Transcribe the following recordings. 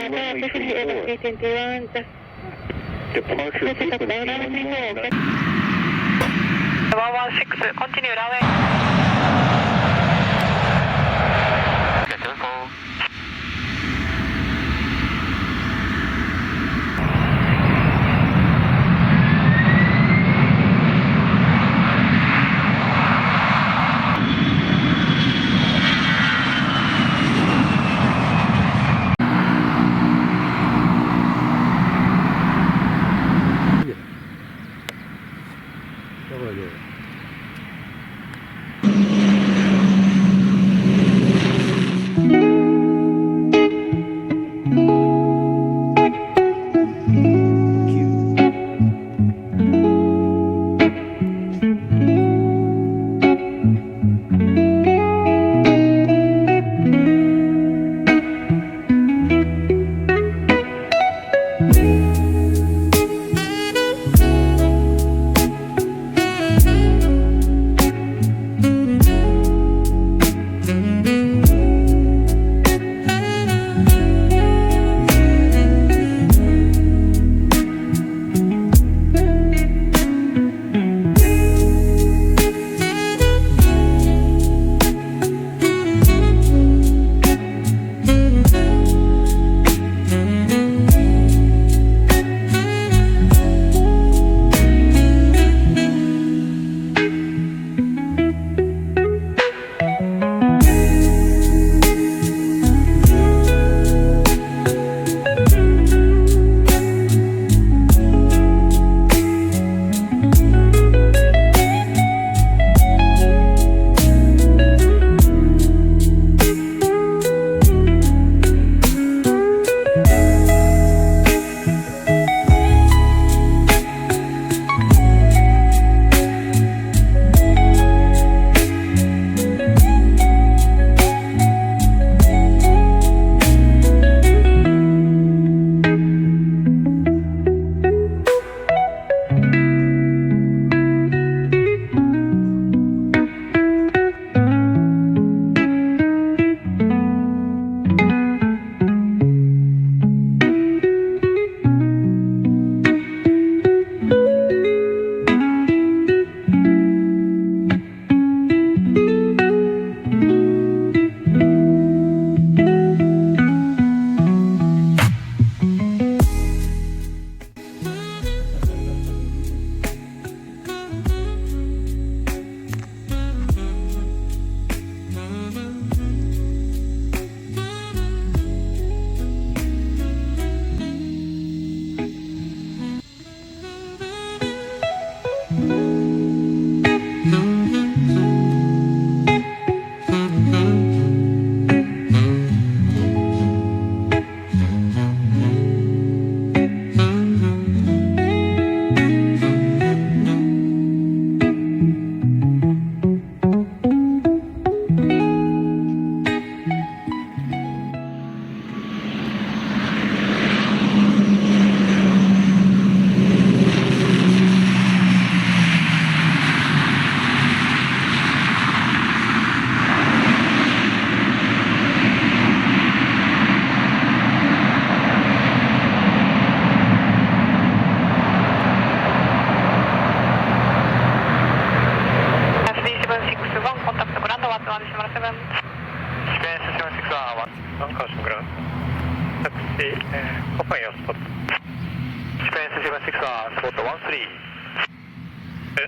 runway 34. Departure frequency 116, continue runway.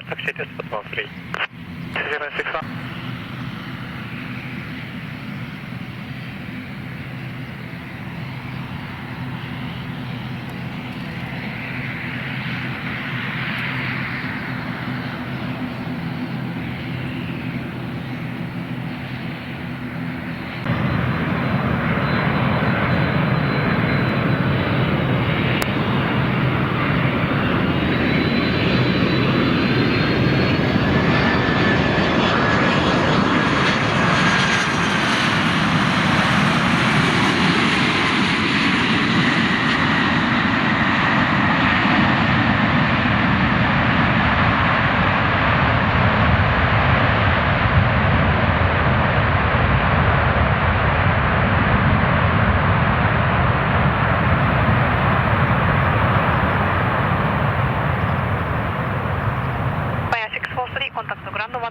Taxi to spot 13. 761.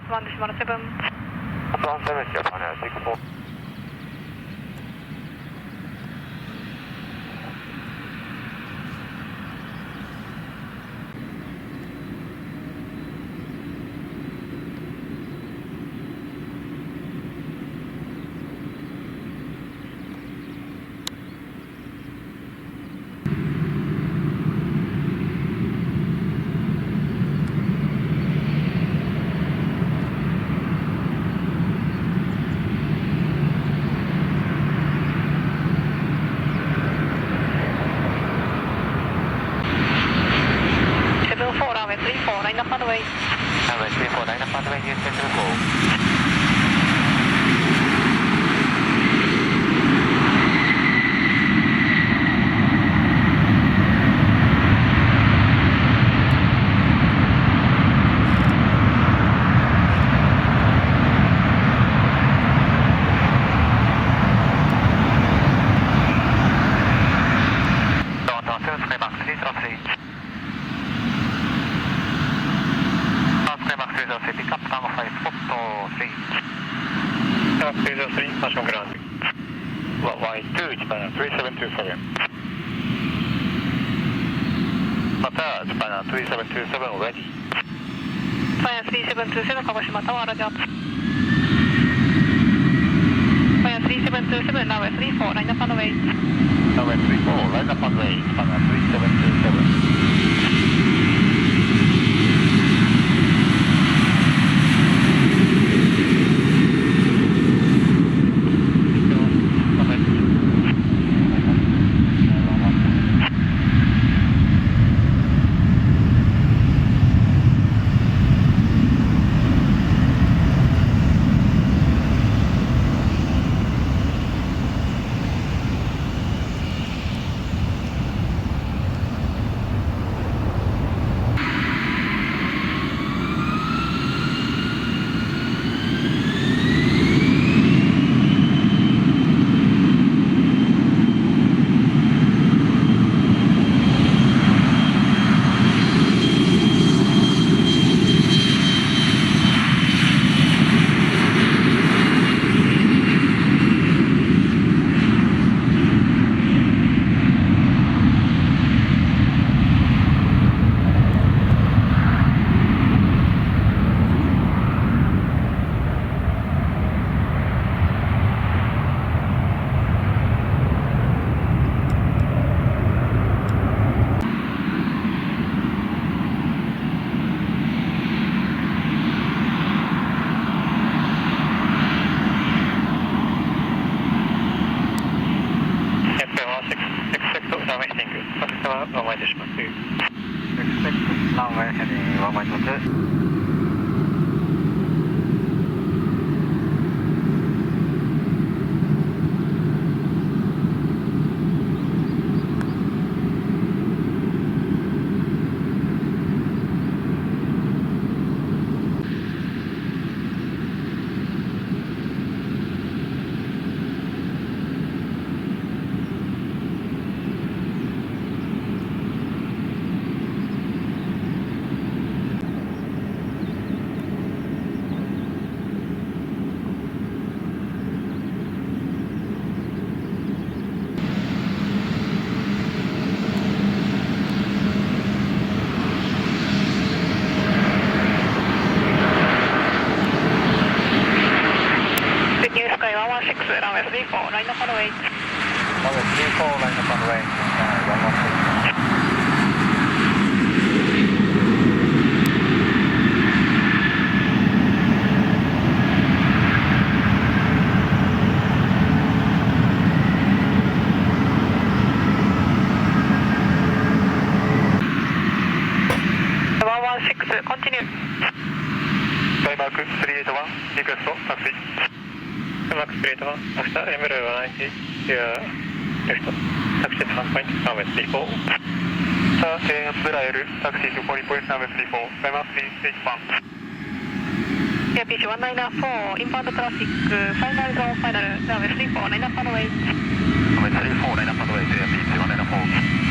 1で島の7。One 7 Japan Air 64. Runway 34, line up runway, use 74. Y2 Japan 3727. Qatar Japan 3727 ready. Japan 3727 鹿児島タワーラジャー。Japan 3727 runway 34 line up runway. Runway 34 line up runway Japan 3727. Runway heading 112. Runway 34, line up runway. Runway 34, line up runway 116. Continue. Skymark 381, request taxi. Skymark 381, after Emerald 190, here, left, taxi to 1 point, runway 34. Sir, Israel, taxi to 40 point, runway 34, Skymark 381. Yeah, pitch 194, inbound traffic, final zone, final, runway 34, 9 up runway. Runway 34, 9 up runway, pitch 194.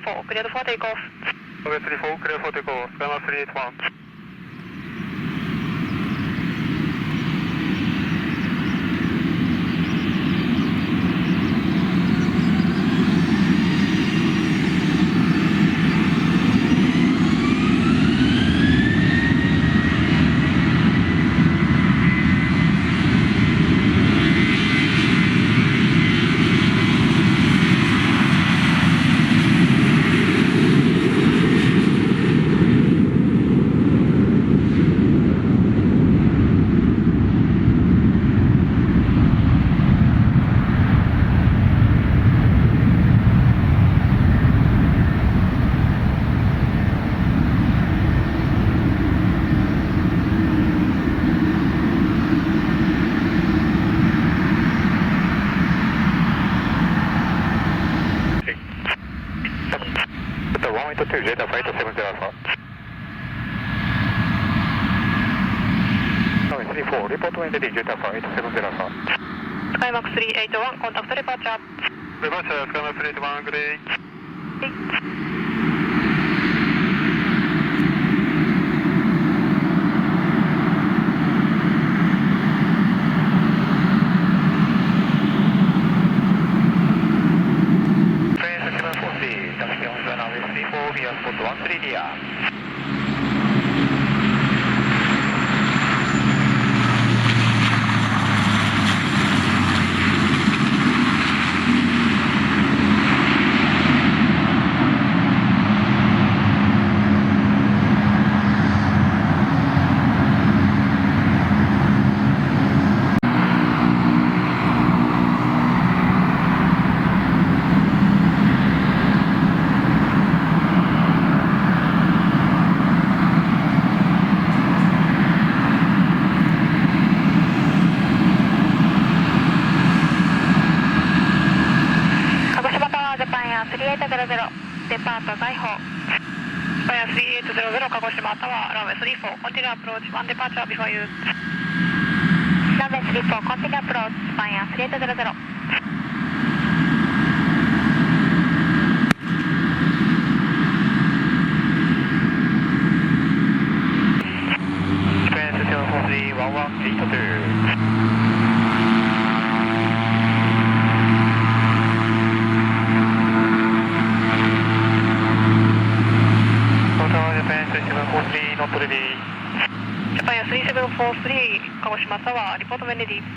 34 cleared for takeoff. Runway 34 cleared for takeoff. Skymark 381. Delta Flight 70 Alpha. Runway 34, report when ready, Delta Flight 70 Alpha. Skymark 381, contact departure. Departure, Skymark 381, good day.3800 鹿児島タワー、ランウェイ34、コンティニューアプローチ、ワンデパーチャービフォーユー。ランウェイ34、コンティニューアプローチ、スパイア3800。ジャパン3743、鹿児島タワー、リポートメンレディー。ジャ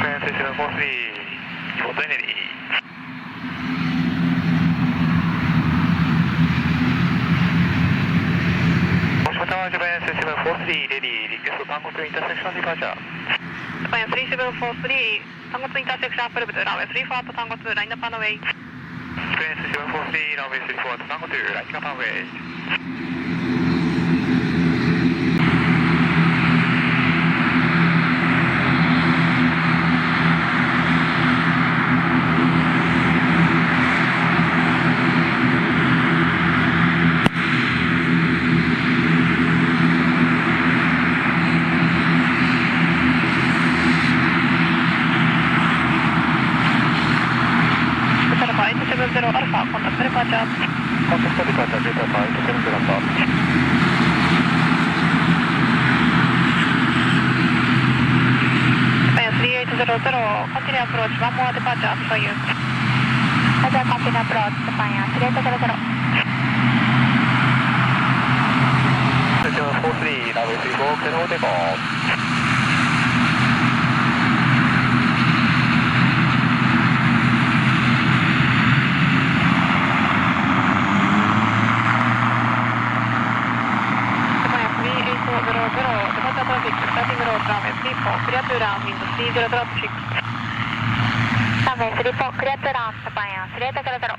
パン3743、リポートメンレディー。鹿児島タワー、ジャパン3743、レディー、リクエスト単国インターセクションディパーチャー。ジャパン3743、単国インターセクションアップルブル、ランウェイ34アット単国ラインナップアンドウェイ。ジャパン3743、ランウェイ34アット単国ラインナップアンドウェイ。70アルファ、コンタクトデパーチャー。コンタクトデパーチャー、データファイト70アルファ。3800、コンティニューアプローチ、ワンモアデパーチャー、ビフォーユー。コンティニューアプローチ、ジャパン3800。3743、ランウェイ34、クレノーテコー。クリアトゥーラン、ウィンド30トラップ6。ランウェイ34、クリアトゥーラン、ジャパンヤン3800。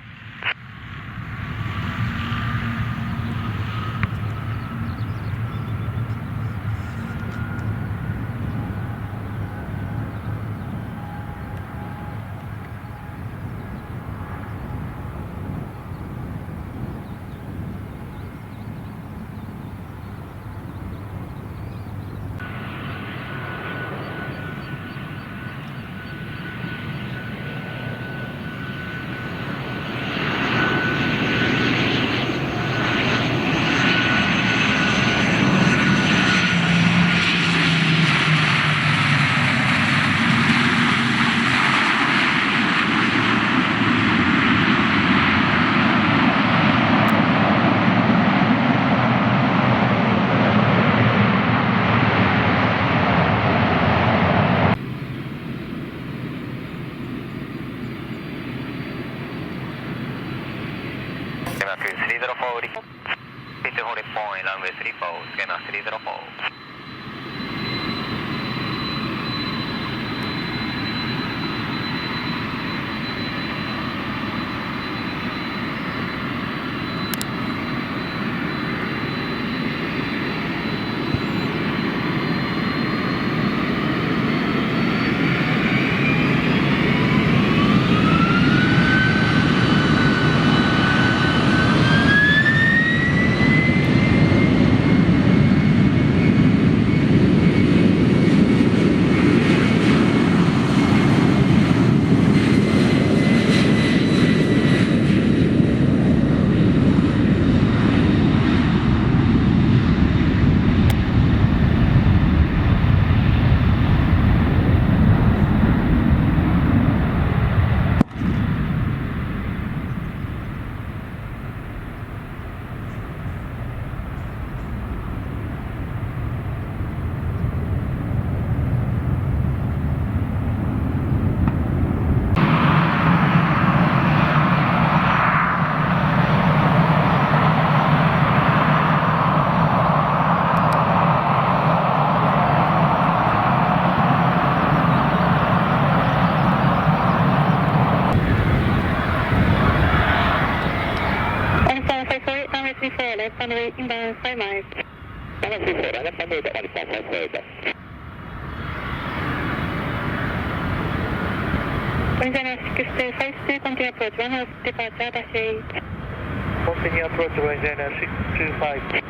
Skymark 304 リポート。Pitch hold point runway 34 Skymark 304. Runway inbound 5 miles. Runway 34, left runway to Alpha 55. Louisiana 6252, continue approach, 1 house departure, dash 8. Continue approach Louisiana 625.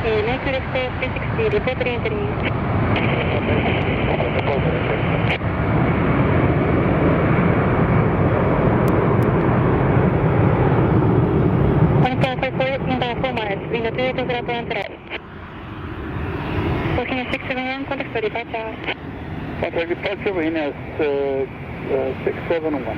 Next left 360, report re-entering. On call 54, inbound 4 miles, wind 28 over Atlantic right. Working at 671, contact for departure. Contact departure, Venus 671.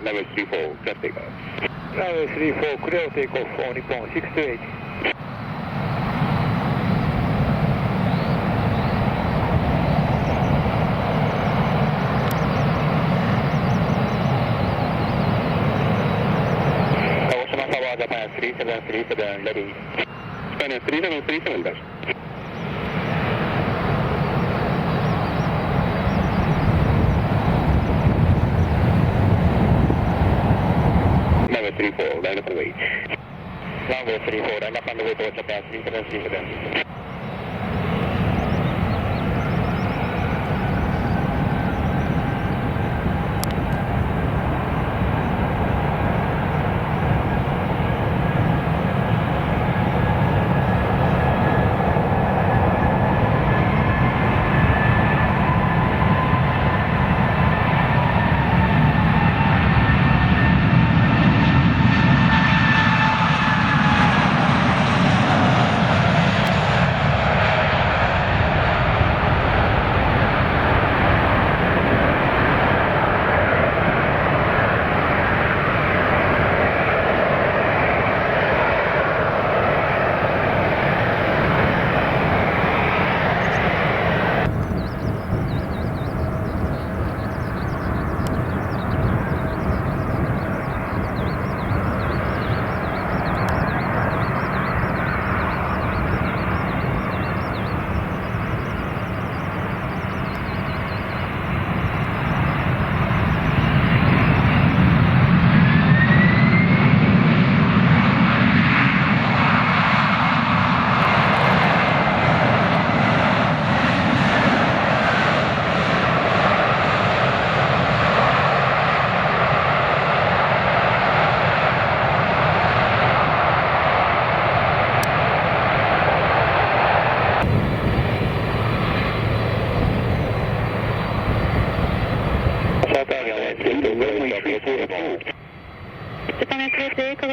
Level 34, clear takeoff. Runway 34, clear takeoff on Nippon 628. Kawashima Tower, Japan 3737, ready. Japan 3737, dash. Runway 34, line up and wait. Runway 34, line up and wait towards Japan 3737.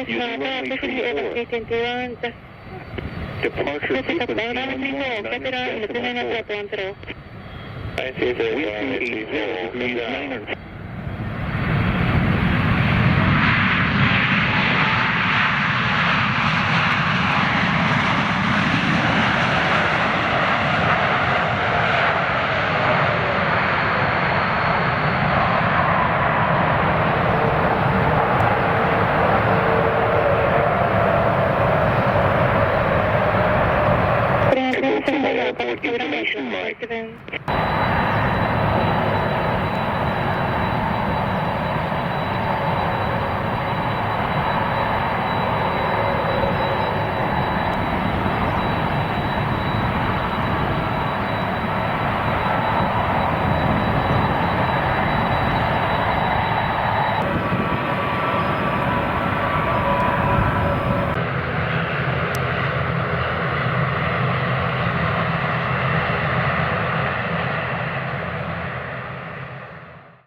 Using runway 34. Departure frequency 119.4. Wind 80 degrees 9. Airport information line.